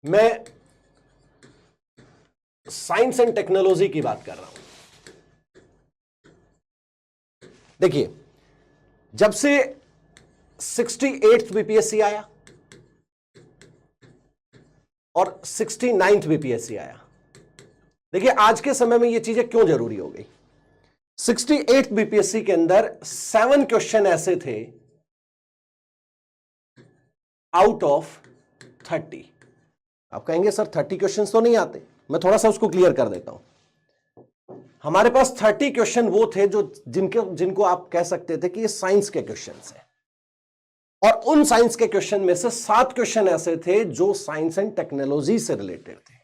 मैं science and technology की बात कर रहा हूं। देखिए, जब से 68th बीपीएससी आया और 69th बीपीएससी आया, देखिए आज के समय में ये चीजें क्यों जरूरी हो गई। 68th बीपीएससी के अंदर 7 क्वेश्चन ऐसे थे आउट ऑफ 30। आप कहेंगे सर 30 क्वेश्चन तो नहीं आते, मैं थोड़ा सा उसको क्लियर कर देता हूं। हमारे पास 30 क्वेश्चन वो थे जो जिनको आप कह सकते थे कि ये साइंस के क्वेश्चन हैं, और उन साइंस के क्वेश्चन में से 7 क्वेश्चन ऐसे थे जो साइंस एंड टेक्नोलॉजी से रिलेटेड थे।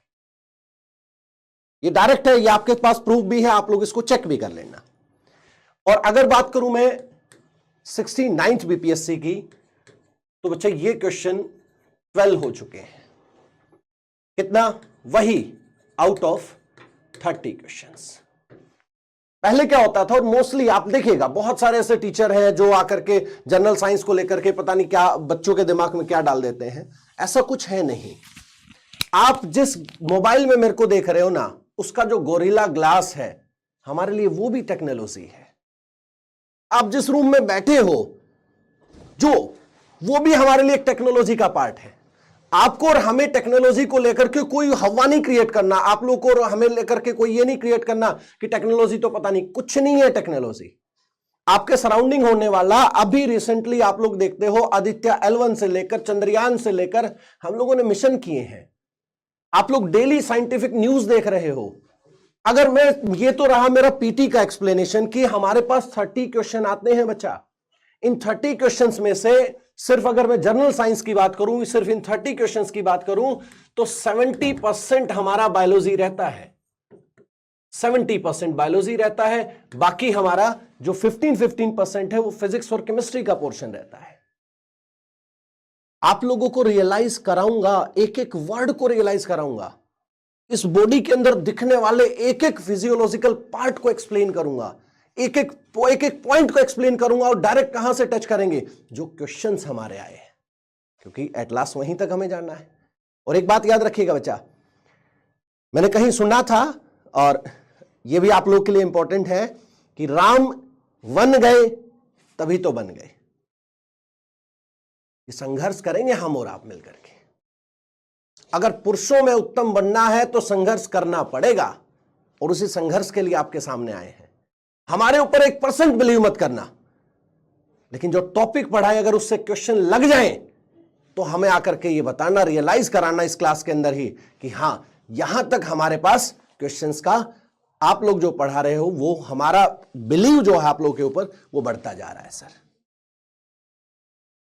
ये डायरेक्ट है, ये आपके पास प्रूफ भी है, आप लोग इसको चेक भी कर लेना। और अगर बात करूं मैं 69th बीपीएससी की, तो बच्चा ये क्वेश्चन 12 हो चुके हैं। कितना? वही आउट ऑफ 30 क्वेश्चंस। पहले क्या होता था, और मोस्टली आप देखिएगा बहुत सारे ऐसे टीचर हैं जो आकर के जनरल साइंस को लेकर के पता नहीं क्या बच्चों के दिमाग में क्या डाल देते हैं। ऐसा कुछ है नहीं। आप जिस मोबाइल में मेरे को देख रहे हो ना, उसका जो गोरिल्ला ग्लास है हमारे लिए वो भी टेक्नोलॉजी है। आप जिस रूम में बैठे हो जो, वो भी हमारे लिए एक टेक्नोलॉजी का पार्ट है। आपको और हमें टेक्नोलॉजी को लेकर के कोई हवा नहीं क्रिएट करना, आप लोग को और हमें लेकर के कोई ये नहीं क्रिएट करना कि टेक्नोलॉजी तो पता नहीं, कुछ नहीं है टेक्नोलॉजी। आपके सराउंडिंग होने वाला, अभी रिसेंटली आप लोग देखते हो आदित्य L1 से लेकर चंद्रयान से लेकर हम लोगों ने मिशन किए हैं। आप लोग डेली साइंटिफिक न्यूज देख रहे हो। अगर मैं, ये तो रहा मेरा पीटी का एक्सप्लेनेशन कि हमारे पास 30 क्वेश्चन आते हैं बच्चा। इन 30 क्वेश्चंस में से सिर्फ अगर मैं जनरल साइंस की बात करूं, सिर्फ इन 30 क्वेश्चंस की बात करूं, तो 70% हमारा बायोलॉजी रहता है। 70% बायोलॉजी रहता है, बाकी हमारा जो 15% है वो फिजिक्स और केमिस्ट्री का पोर्शन रहता है। आप लोगों को रियलाइज कराऊंगा, एक एक वर्ड को रियलाइज कराऊंगा, इस बॉडी के अंदर दिखने वाले एक एक फिजियोलॉजिकल पार्ट को एक्सप्लेन करूंगा, एक एक पॉइंट को एक्सप्लेन करूंगा, और डायरेक्ट कहां से टच करेंगे, जो क्वेश्चंस हमारे आए हैं, क्योंकि एट लास्ट वहीं तक हमें जाना है। और एक बात याद रखिएगा बच्चा, मैंने कहीं सुना था, और यह भी आप लोग के लिए इंपॉर्टेंट है, कि राम वन गए तभी तो बन गए। संघर्ष करेंगे हम और आप मिलकर के। अगर पुरुषों में उत्तम बनना है तो संघर्ष करना पड़ेगा, और उसी संघर्ष के लिए आपके सामने आए हैं। हमारे ऊपर 1% बिलीव मत करना, लेकिन जो टॉपिक पढ़ाए अगर उससे क्वेश्चन लग जाएं तो हमें आकर के ये बताना, रियलाइज कराना इस क्लास के अंदर ही कि हां, यहां तक हमारे पास क्वेश्चंस का आप लोग जो पढ़ा रहे हो, वो हमारा बिलीव जो है आप लोग के ऊपर वो बढ़ता जा रहा है। सर,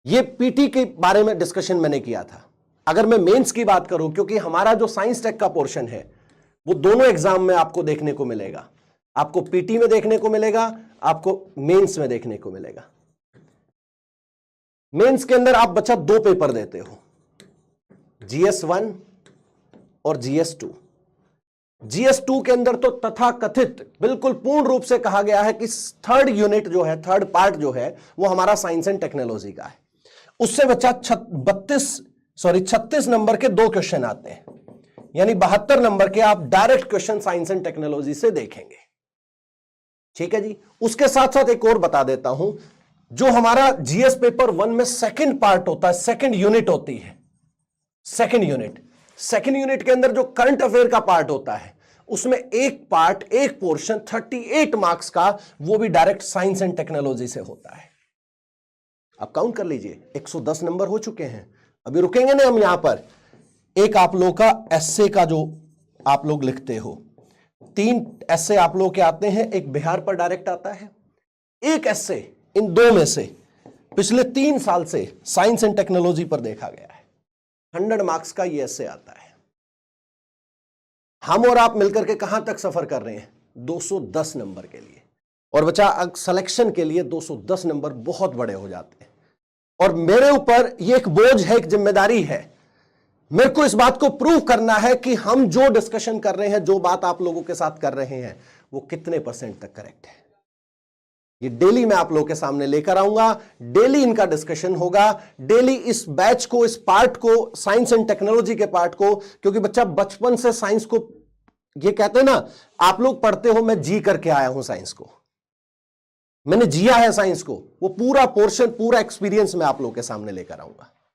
ये पीटी के बारे में डिस्कशन मैंने किया था। अगर मैं मेंस की बात करूं, क्योंकि हमारा जो साइंस टेक का पोर्शन है वो दोनों एग्जाम में आपको देखने को मिलेगा। आपको पीटी में देखने को मिलेगा, आपको मेंस में देखने को मिलेगा। मेंस के अंदर आप बच्चा 2 पेपर देते हो, GS1 और GS2। GS2 के अंदर तो तथाकथित बिल्कुल पूर्ण रूप से कहा गया है कि थर्ड यूनिट जो है, थर्ड पार्ट जो है, वो हमारा साइंस एंड टेक्नोलॉजी का है। उससे बच्चा 36 नंबर के 2 क्वेश्चन आते हैं, यानी 72 नंबर के आप direct question science and technology से देखेंगे। ठीक है जी। उसके साथ साथ एक और बता देता हूं, जो हमारा जीएस पेपर 1 में सेकंड पार्ट होता है, सेकंड यूनिट होती है, सेकंड यूनिट के अंदर जो करंट अफेयर का पार्ट होता है, उसमें एक पार्ट, एक पोर्शन 38 मार्क्स का, वो भी डायरेक्ट साइंस एंड टेक्नोलॉजी से होता है। आप काउंट कर लीजिए, 110 नंबर हो चुके हैं। अभी रुकेंगे ना हम यहां पर। एक आप लोग का एस्से का जो आप लोग लिखते हो, 3 एस्से आप लोग के आते हैं, एक बिहार पर डायरेक्ट आता है, एक एस्से इन 2 में से पिछले 3 साल से साइंस एंड टेक्नोलॉजी पर देखा गया है। 100 मार्क्स का ये एस्से आता है। हम और आप मिलकर के कहां तक सफर कर रहे हैं? 210 नंबर के लिए। और बच्चा सिलेक्शन के लिए 210 नंबर बहुत बड़े हो जाते हैं, और मेरे ऊपर ये एक बोझ है, एक जिम्मेदारी है। मेरे को इस बात को प्रूव करना है कि हम जो डिस्कशन कर रहे हैं, जो बात आप लोगों के साथ कर रहे हैं, वो कितने % तक करेक्ट है। ये डेली मैं आप लोगों के सामने लेकर आऊंगा, डेली इनका डिस्कशन होगा, डेली इस बैच को, इस पार्ट को, साइंस एंड टेक्नोलॉजी के पार्ट को, क्योंकि बच्चा बचपन से साइंस को, ये कहते हैं ना, आप लोग पढ़ते हो, मैं जी करके आया हूं साइंस को, मैंने जिया है साइंस को, वो पूरा पोर्शन, पूरा एक्सपीरियंस मैं आप लोगों के सामने लेकर आऊंगा।